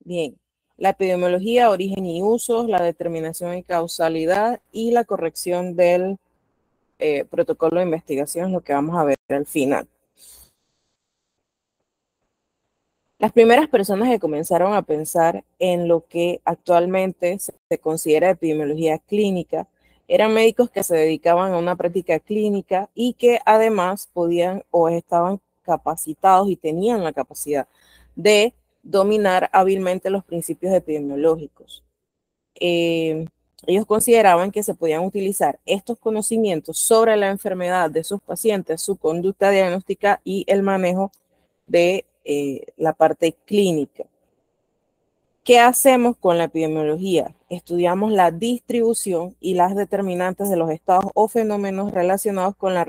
Bien, la epidemiología, origen y usos, la determinación y causalidad y la corrección del protocolo de investigación es lo que vamos a ver al final. Las primeras personas que comenzaron a pensar en lo que actualmente se considera epidemiología clínica eran médicos que se dedicaban a una práctica clínica y que además podían o estaban capacitados y tenían la capacidad de dominar hábilmente los principios epidemiológicos. Ellos consideraban que se podían utilizar estos conocimientos sobre la enfermedad de sus pacientes, su conducta diagnóstica y el manejo de la parte clínica. ¿Qué hacemos con la epidemiología? Estudiamos la distribución y las determinantes de los estados o fenómenos relacionados con la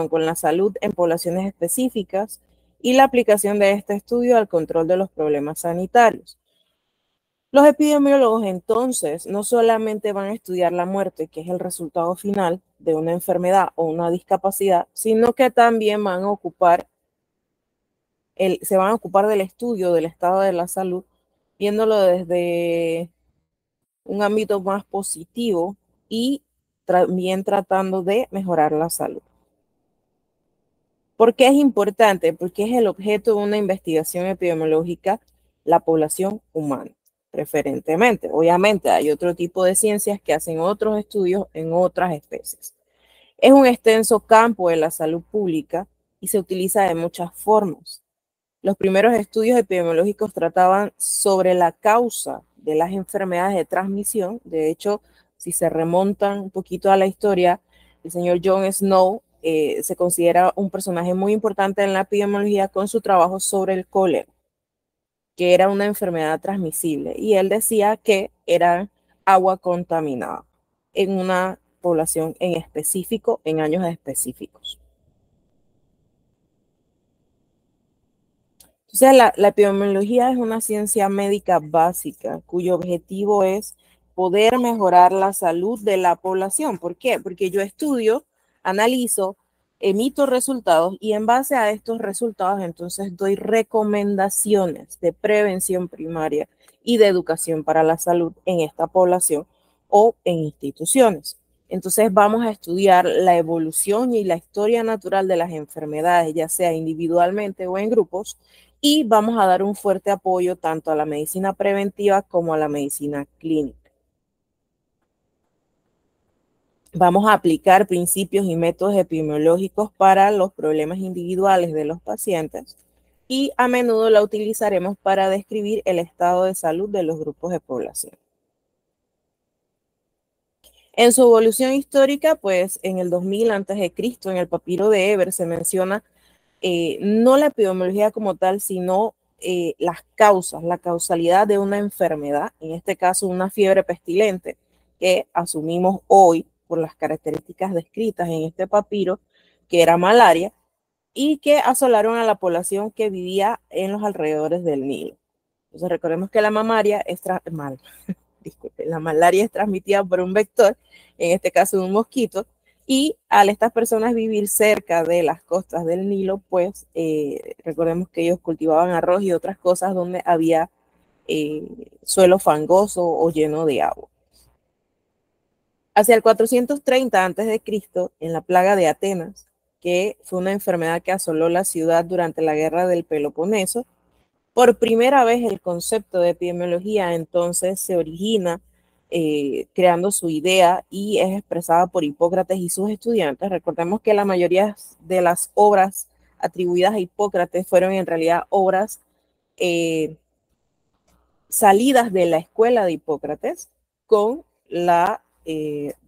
con la salud en poblaciones específicas y la aplicación de este estudio al control de los problemas sanitarios. Los epidemiólogos entonces no solamente van a estudiar la muerte, que es el resultado final de una enfermedad o una discapacidad, sino que también se van a ocupar del estudio del estado de la salud, viéndolo desde un ámbito más positivo y también tratando de mejorar la salud. ¿Por qué es importante? Porque es el objeto de una investigación epidemiológica, la población humana, preferentemente. Obviamente hay otro tipo de ciencias que hacen otros estudios en otras especies. Es un extenso campo de la salud pública y se utiliza de muchas formas. Los primeros estudios epidemiológicos trataban sobre la causa de las enfermedades de transmisión. De hecho, si se remontan un poquito a la historia, el señor John Snow se considera un personaje muy importante en la epidemiología con su trabajo sobre el cólera, que era una enfermedad transmisible. Y él decía que era agua contaminada en una población en específico, en años específicos. Entonces, la epidemiología es una ciencia médica básica cuyo objetivo es poder mejorar la salud de la población. ¿Por qué? Porque yo estudio, analizo, emito resultados y en base a estos resultados entonces doy recomendaciones de prevención primaria y de educación para la salud en esta población o en instituciones. Entonces vamos a estudiar la evolución y la historia natural de las enfermedades, ya sea individualmente o en grupos, y vamos a dar un fuerte apoyo tanto a la medicina preventiva como a la medicina clínica. Vamos a aplicar principios y métodos epidemiológicos para los problemas individuales de los pacientes y a menudo la utilizaremos para describir el estado de salud de los grupos de población. En su evolución histórica, pues en el 2000 a.C., en el papiro de Eber se menciona no la epidemiología como tal, sino las causas, la causalidad de una enfermedad, en este caso una fiebre pestilente, que asumimos hoy por las características descritas en este papiro, que era malaria, y que asolaron a la población que vivía en los alrededores del Nilo. Entonces recordemos que la malaria es transmitida por un vector, en este caso un mosquito, y al estas personas vivir cerca de las costas del Nilo, pues recordemos que ellos cultivaban arroz y otras cosas donde había suelo fangoso o lleno de agua. Hacia el 430 a.C., en la plaga de Atenas, que fue una enfermedad que asoló la ciudad durante la guerra del Peloponeso, por primera vez el concepto de epidemiología entonces se origina creando su idea y es expresada por Hipócrates y sus estudiantes. Recordemos que la mayoría de las obras atribuidas a Hipócrates fueron en realidad obras salidas de la escuela de Hipócrates con la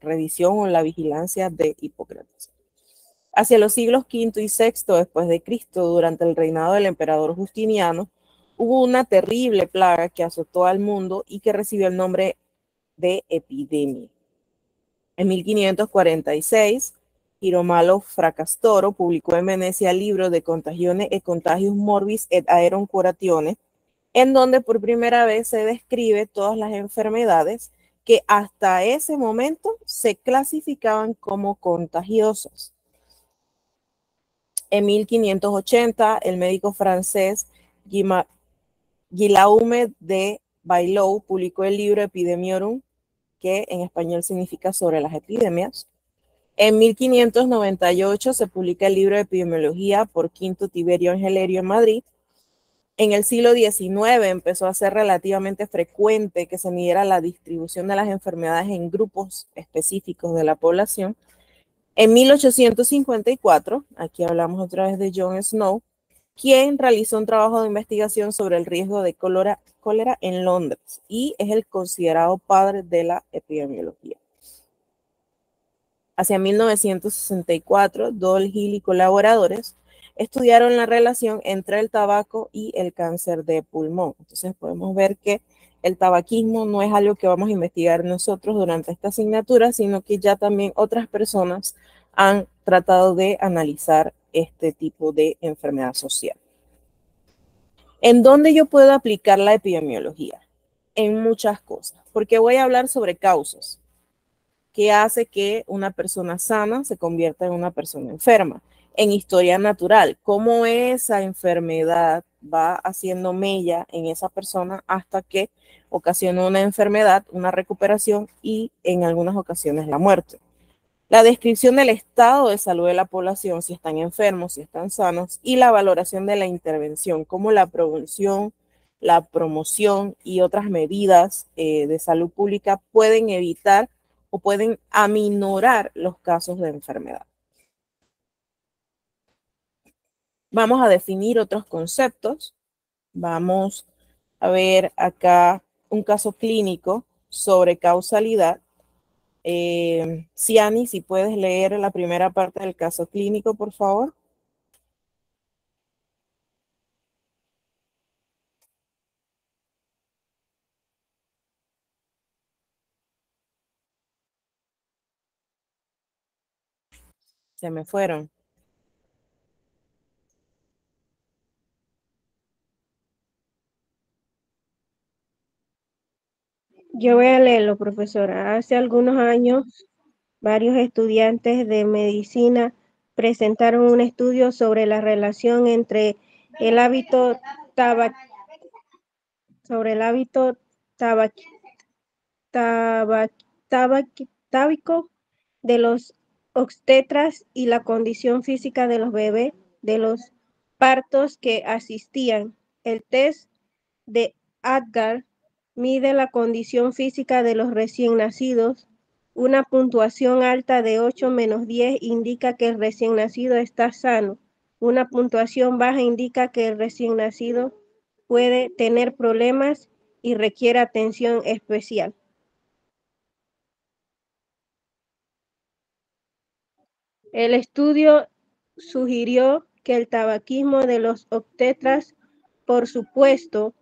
revisión o la vigilancia de Hipócrates. Hacia los siglos V y VI después de Cristo, durante el reinado del emperador Justiniano, hubo una terrible plaga que azotó al mundo y que recibió el nombre de epidemia. En 1546, Girolamo Fracastoro publicó en Venecia el libro de Contagione e Contagius Morbis et Aeron Curatione, en donde por primera vez se describe todas las enfermedades que hasta ese momento se clasificaban como contagiosas. En 1580, el médico francés Guillaume de Bailou publicó el libro Epidemiorum, que en español significa sobre las epidemias. En 1598 se publica el libro de epidemiología por Quinto Tiberio Angelerio en Madrid. En el siglo XIX empezó a ser relativamente frecuente que se midiera la distribución de las enfermedades en grupos específicos de la población. En 1854, aquí hablamos otra vez de John Snow, quien realizó un trabajo de investigación sobre el riesgo de cólera en Londres y es el considerado padre de la epidemiología. Hacia 1964, Dole, Hill y colaboradores estudiaron la relación entre el tabaco y el cáncer de pulmón. Entonces podemos ver que el tabaquismo no es algo que vamos a investigar nosotros durante esta asignatura, sino que ya también otras personas han tratado de analizar este tipo de enfermedad social. ¿En dónde yo puedo aplicar la epidemiología? En muchas cosas, porque voy a hablar sobre causas. ¿Qué hace que una persona sana se convierta en una persona enferma? En historia natural, cómo esa enfermedad va haciendo mella en esa persona hasta que ocasiona una enfermedad, una recuperación y en algunas ocasiones la muerte. La descripción del estado de salud de la población, si están enfermos, si están sanos, y la valoración de la intervención, como la prevención, la promoción y otras medidas de salud pública pueden evitar o pueden aminorar los casos de enfermedad. Vamos a definir otros conceptos. Vamos a ver acá un caso clínico sobre causalidad. Ciani, si puedes leer la primera parte del caso clínico, por favor. Se me fueron. Yo voy a leerlo, profesora. Hace algunos años, varios estudiantes de medicina presentaron un estudio sobre la relación entre el hábito tábico de los obstetras y la condición física de los bebés de los partos que asistían. El test de Apgar mide la condición física de los recién nacidos. Una puntuación alta de 8-10 indica que el recién nacido está sano. Una puntuación baja indica que el recién nacido puede tener problemas y requiere atención especial. El estudio sugirió que el tabaquismo de los obstetras, por supuesto,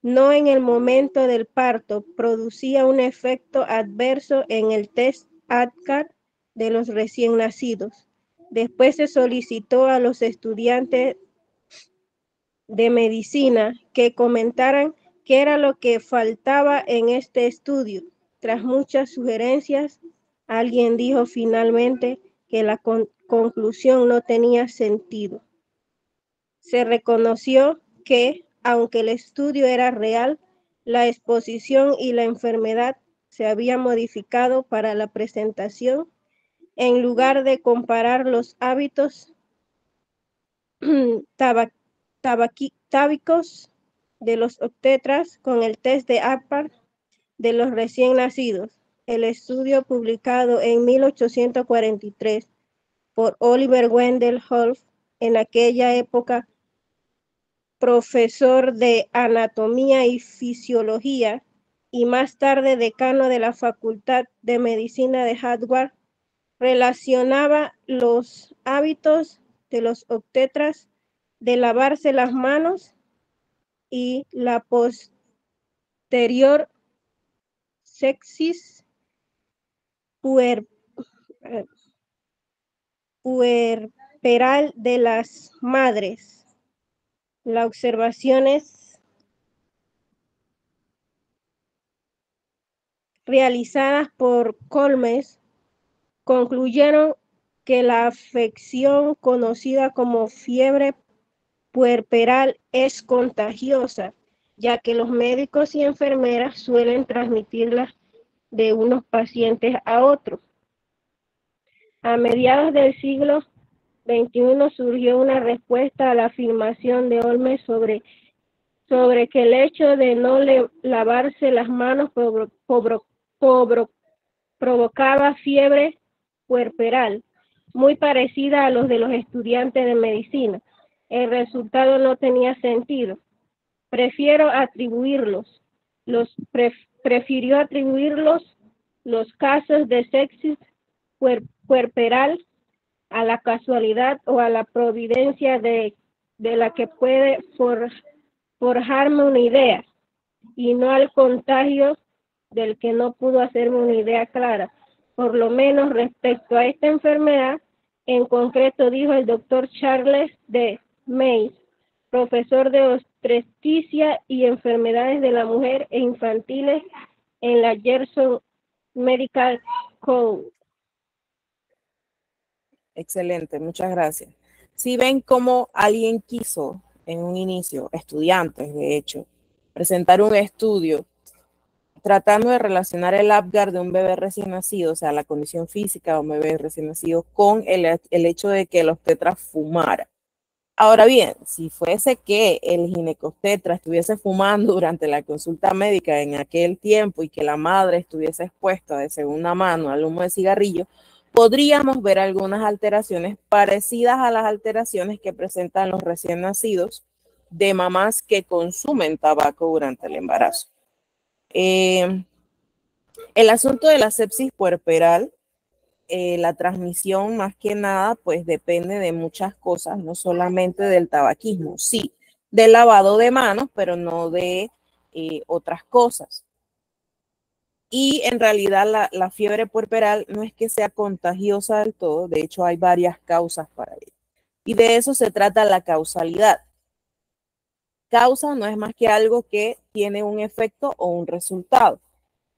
no en el momento del parto, producía un efecto adverso en el test ADCAR de los recién nacidos. Después se solicitó a los estudiantes de medicina que comentaran qué era lo que faltaba en este estudio. Tras muchas sugerencias, alguien dijo finalmente que la conclusión no tenía sentido. Se reconoció que, aunque el estudio era real, la exposición y la enfermedad se habían modificado para la presentación. En lugar de comparar los hábitos tábicos de los obstetras con el test de Apgar de los recién nacidos. El estudio publicado en 1843 por Oliver Wendell Holmes, en aquella época profesor de anatomía y fisiología y más tarde decano de la Facultad de Medicina de Harvard, relacionaba los hábitos de los obstetras de lavarse las manos y la posterior sepsis puerperal de las madres. Las observaciones realizadas por Colmes concluyeron que la afección conocida como fiebre puerperal es contagiosa, ya que los médicos y enfermeras suelen transmitirla de unos pacientes a otros. A mediados del siglo XXI surgió una respuesta a la afirmación de Olmes sobre que el hecho de no lavarse las manos provocaba fiebre puerperal, muy parecida a los de los estudiantes de medicina. El resultado no tenía sentido. Prefirió atribuirlos los casos de sepsis puerperal a la casualidad o a la providencia de la que puede forjarme una idea, y no al contagio del que no pudo hacerme una idea clara, por lo menos respecto a esta enfermedad. En concreto, dijo el doctor Charles D. Mays, profesor de obstetricia y enfermedades de la mujer e infantiles en la Gerson Medical College. Excelente, muchas gracias. Si ven cómo alguien quiso en un inicio, estudiantes de hecho, presentar un estudio tratando de relacionar el Apgar de un bebé recién nacido, o sea, la condición física de un bebé recién nacido, con el hecho de que el obstetra fumara. Ahora bien, si fuese que el ginecobstetra estuviese fumando durante la consulta médica en aquel tiempo y que la madre estuviese expuesta de segunda mano al humo de cigarrillo, podríamos ver algunas alteraciones parecidas a las alteraciones que presentan los recién nacidos de mamás que consumen tabaco durante el embarazo. El asunto de la sepsis puerperal, la transmisión más que nada pues depende de muchas cosas, no solamente del tabaquismo, sí, del lavado de manos, pero no de otras cosas. Y en realidad la fiebre puerperal no es que sea contagiosa del todo, de hecho hay varias causas para ello. Y de eso se trata la causalidad. Causa no es más que algo que tiene un efecto o un resultado.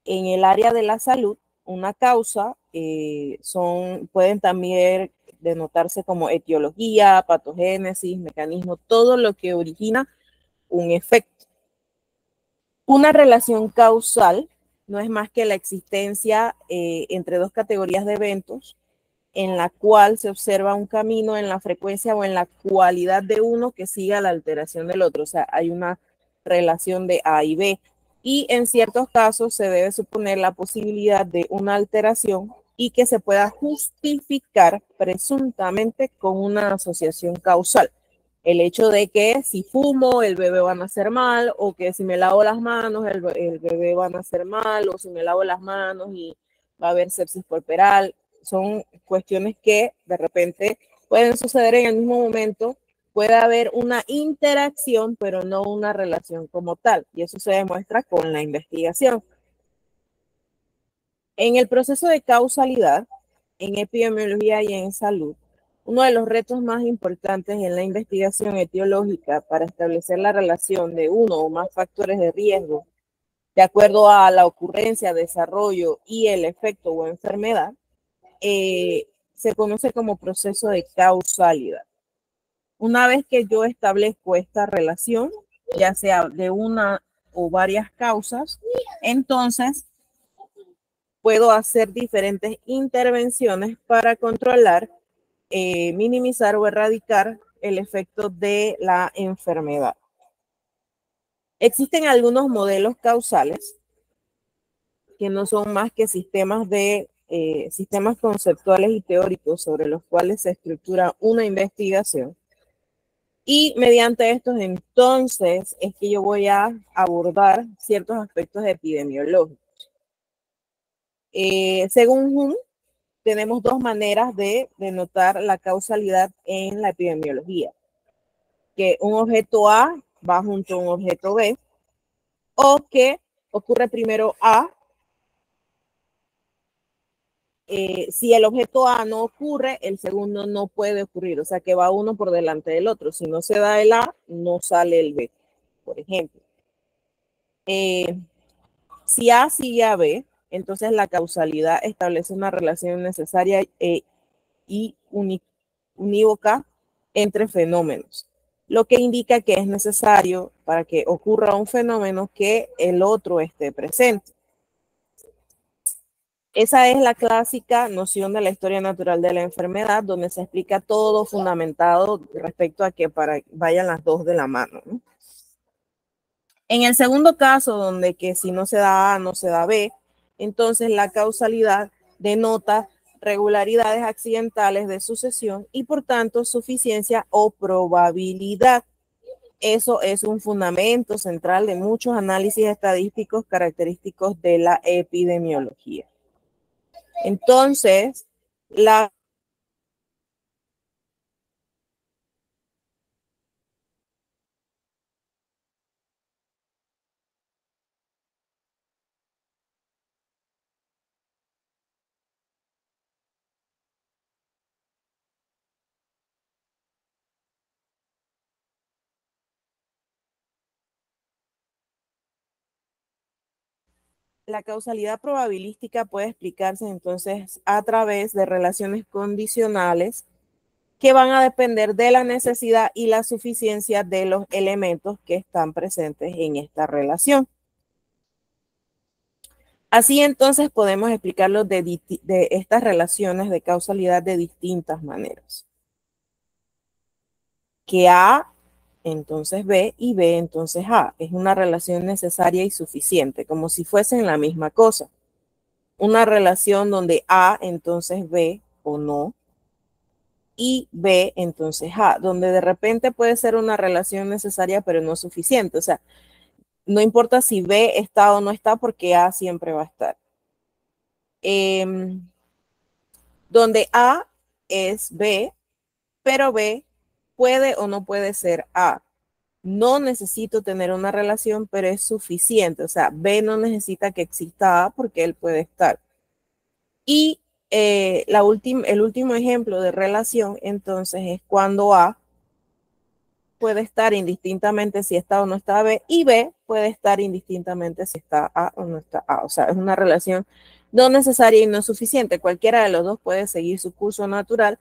En el área de la salud, una causa pueden también denotarse como etiología, patogénesis, mecanismo, todo lo que origina un efecto. Una relación causal no es más que la existencia entre dos categorías de eventos en la cual se observa un camino en la frecuencia o en la cualidad de uno que siga la alteración del otro. O sea, hay una relación de A y B. Y en ciertos casos se debe suponer la posibilidad de una alteración y que se pueda justificar presuntamente con una asociación causal. El hecho de que si fumo el bebé va a nacer mal, o que si me lavo las manos el bebé va a nacer mal, o si me lavo las manos y va a haber sepsis puerperal. Son cuestiones que de repente pueden suceder en el mismo momento. Puede haber una interacción, pero no una relación como tal. Y eso se demuestra con la investigación. En el proceso de causalidad, en epidemiología y en salud, uno de los retos más importantes en la investigación etiológica para establecer la relación de uno o más factores de riesgo de acuerdo a la ocurrencia, desarrollo y el efecto o enfermedad, se conoce como proceso de causalidad. Una vez que yo establezco esta relación, ya sea de una o varias causas, entonces puedo hacer diferentes intervenciones para controlar, minimizar o erradicar el efecto de la enfermedad. Existen algunos modelos causales que no son más que sistemas conceptuales y teóricos sobre los cuales se estructura una investigación. Y mediante estos, entonces, es que yo voy a abordar ciertos aspectos epidemiológicos. Según Hume, tenemos dos maneras de denotar la causalidad en la epidemiología. Que un objeto A va junto a un objeto B, o que ocurre primero A. Si el objeto A no ocurre, el segundo no puede ocurrir. O sea que va uno por delante del otro. Si no se da el A, no sale el B, por ejemplo. Si A sigue a B, entonces la causalidad establece una relación necesaria y unívoca entre fenómenos. lo que indica que es necesario para que ocurra un fenómeno que el otro esté presente. Esa es la clásica noción de la historia natural de la enfermedad, donde se explica todo fundamentado respecto a que vayan las dos de la mano, ¿no? En el segundo caso, donde que si no se da A, no se da B, entonces la causalidad denota regularidades accidentales de sucesión y por tanto suficiencia o probabilidad. Eso es un fundamento central de muchos análisis estadísticos característicos de la epidemiología. Entonces, la causalidad probabilística puede explicarse entonces a través de relaciones condicionales que van a depender de la necesidad y la suficiencia de los elementos que están presentes en esta relación. Así entonces podemos explicarlo de estas relaciones de causalidad de distintas maneras. Que A entonces B y B entonces A. Es una relación necesaria y suficiente, como si fuesen la misma cosa. Una relación donde A entonces B o no, y B entonces A, donde de repente puede ser una relación necesaria pero no suficiente. O sea, no importa si B está o no está porque A siempre va a estar. Donde A es B, pero B puede o no puede ser A. No necesito tener una relación, pero es suficiente. O sea, B no necesita que exista A porque él puede estar. Y el último ejemplo de relación, entonces, es cuando A puede estar indistintamente si está o no está B, y B puede estar indistintamente si está A o no está A. O sea, es una relación no necesaria y no suficiente. Cualquiera de los dos puede seguir su curso natural,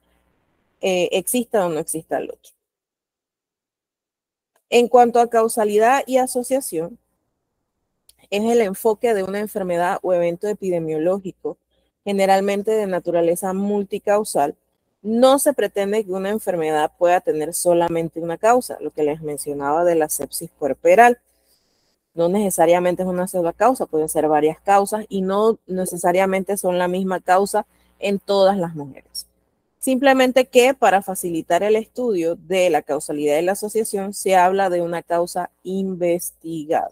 exista o no exista el otro. En cuanto a causalidad y asociación, es el enfoque de una enfermedad o evento epidemiológico, generalmente de naturaleza multicausal. No se pretende que una enfermedad pueda tener solamente una causa, lo que les mencionaba de la sepsis puerperal. No necesariamente es una sola causa, pueden ser varias causas y no necesariamente son la misma causa en todas las mujeres. Simplemente que para facilitar el estudio de la causalidad y la asociación se habla de una causa investigada.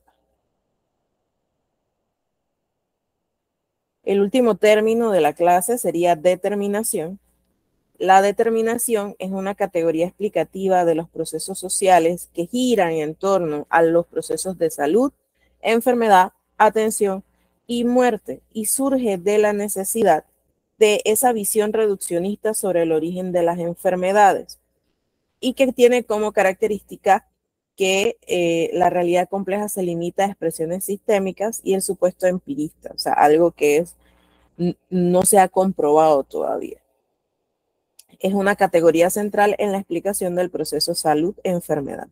El último término de la clase sería determinación. La determinación es una categoría explicativa de los procesos sociales que giran en torno a los procesos de salud, enfermedad, atención y muerte, y surge de la necesidad de esa visión reduccionista sobre el origen de las enfermedades y que tiene como característica que la realidad compleja se limita a expresiones sistémicas y el supuesto empirista, o sea, algo que no se ha comprobado todavía. Es una categoría central en la explicación del proceso salud-enfermedad.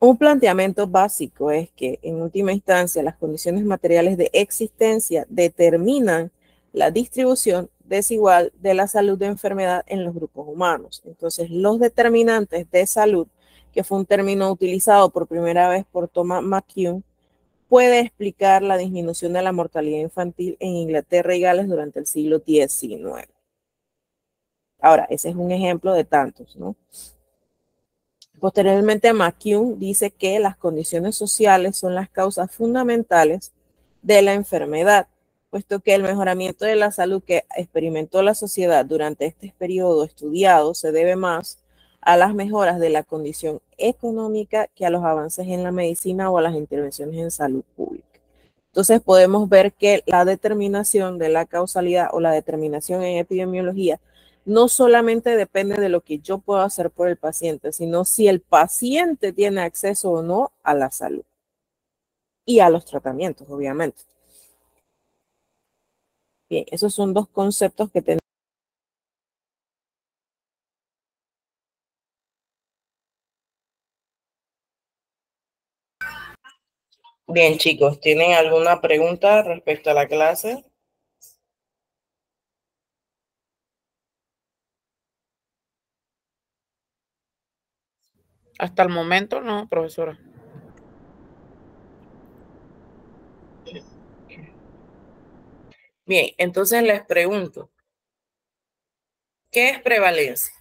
Un planteamiento básico es que, en última instancia, las condiciones materiales de existencia determinan la distribución desigual de la salud de enfermedad en los grupos humanos. Entonces, los determinantes de salud, que fue un término utilizado por primera vez por Thomas McCune, puede explicar la disminución de la mortalidad infantil en Inglaterra y Gales durante el siglo XIX. Ahora, ese es un ejemplo de tantos, ¿no? Posteriormente, McCune dice que las condiciones sociales son las causas fundamentales de la enfermedad, puesto que el mejoramiento de la salud que experimentó la sociedad durante este periodo estudiado se debe más a las mejoras de la condición económica que a los avances en la medicina o a las intervenciones en salud pública. Entonces podemos ver que la determinación de la causalidad o la determinación en epidemiología no solamente depende de lo que yo puedo hacer por el paciente, sino si el paciente tiene acceso o no a la salud y a los tratamientos, obviamente. Bien, esos son dos conceptos que tenemos. Bien, chicos, ¿tienen alguna pregunta respecto a la clase? Hasta el momento no, profesora. Bien, entonces les pregunto, ¿qué es prevalencia?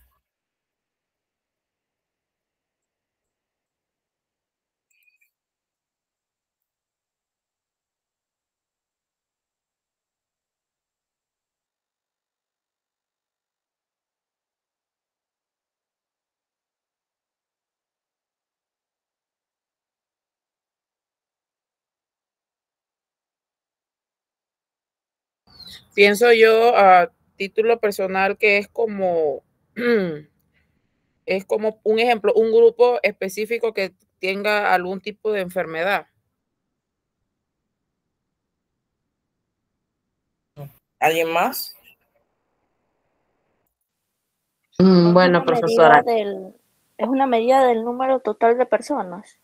Pienso yo a título personal que es como, es como un ejemplo, un grupo específico que tenga algún tipo de enfermedad. ¿Alguien más? Bueno, profesora. Es una medida del número total de personas.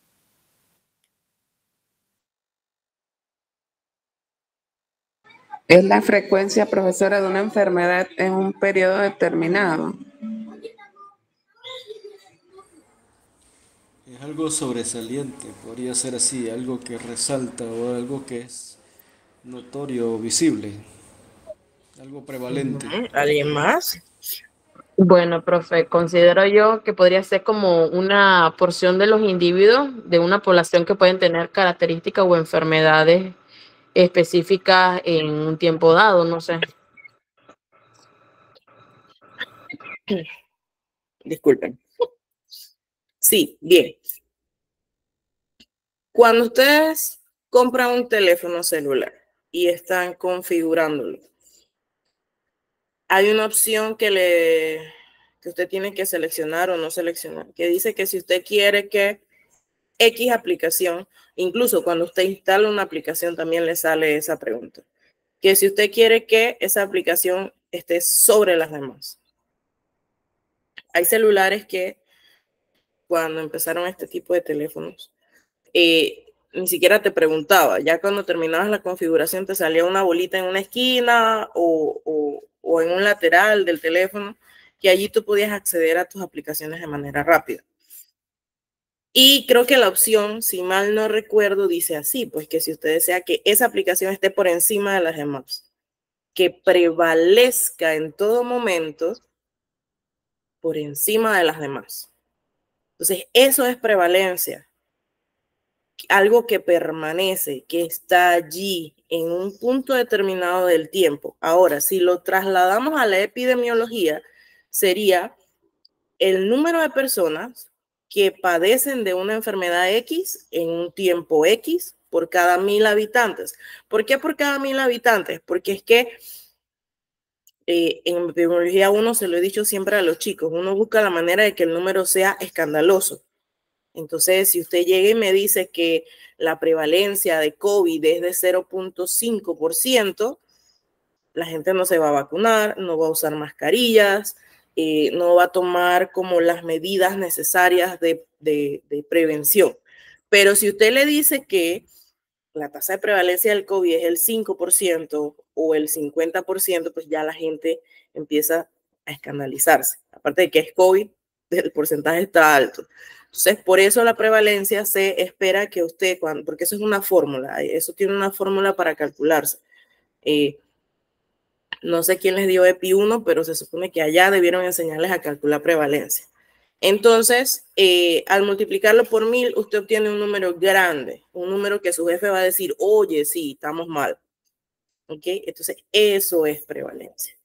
Es la frecuencia, profesora, de una enfermedad en un periodo determinado. Es algo sobresaliente, podría ser así, algo que resalta o algo que es notorio o visible, algo prevalente. ¿Alguien más? Bueno, profe, considero yo que podría ser como una porción de los individuos de una población que pueden tener características o enfermedades específicas en un tiempo dado, no sé. Disculpen. Sí, bien. Cuando ustedes compran un teléfono celular y están configurándolo, hay una opción que usted tiene que seleccionar o no seleccionar, que dice que si usted quiere que X aplicación, incluso cuando usted instala una aplicación también le sale esa pregunta, que si usted quiere que esa aplicación esté sobre las demás. Hay celulares que cuando empezaron este tipo de teléfonos, ni siquiera te preguntaba, ya cuando terminabas la configuración te salía una bolita en una esquina o en un lateral del teléfono, que allí tú podías acceder a tus aplicaciones de manera rápida. Y creo que la opción, si mal no recuerdo, dice así, pues que si usted desea que esa aplicación esté por encima de las demás, que prevalezca en todo momento por encima de las demás. Entonces, eso es prevalencia. Algo que permanece, que está allí en un punto determinado del tiempo. Ahora, si lo trasladamos a la epidemiología, sería el número de personas que padecen de una enfermedad X en un tiempo X por cada 1000 habitantes. ¿Por qué por cada 1000 habitantes? Porque es que en epidemiología uno, se lo he dicho siempre a los chicos, uno busca la manera de que el número sea escandaloso. Entonces, si usted llega y me dice que la prevalencia de COVID es de 0.5%, la gente no se va a vacunar, no va a usar mascarillas, no va a tomar como las medidas necesarias de prevención. Pero si usted le dice que la tasa de prevalencia del COVID es el 5% o el 50%, pues ya la gente empieza a escandalizarse. Aparte de que es COVID, el porcentaje está alto. Entonces, por eso la prevalencia se espera que usted, porque eso es una fórmula, eso tiene una fórmula para calcularse. No sé quién les dio EPI 1, pero se supone que allá debieron enseñarles a calcular prevalencia. Entonces, al multiplicarlo por 1000, usted obtiene un número grande, un número que su jefe va a decir, oye, sí, estamos mal. ¿Ok? Entonces, eso es prevalencia.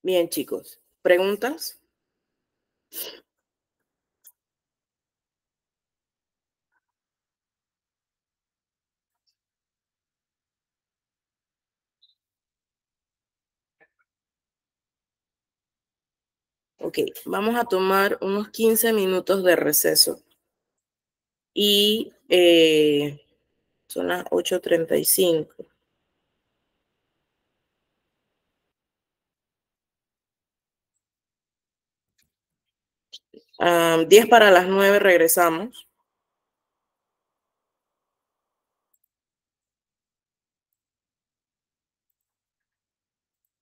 Bien, chicos. ¿Preguntas? Ok, vamos a tomar unos 15 minutos de receso. Y Son las 8:35. 10 para las 9 regresamos.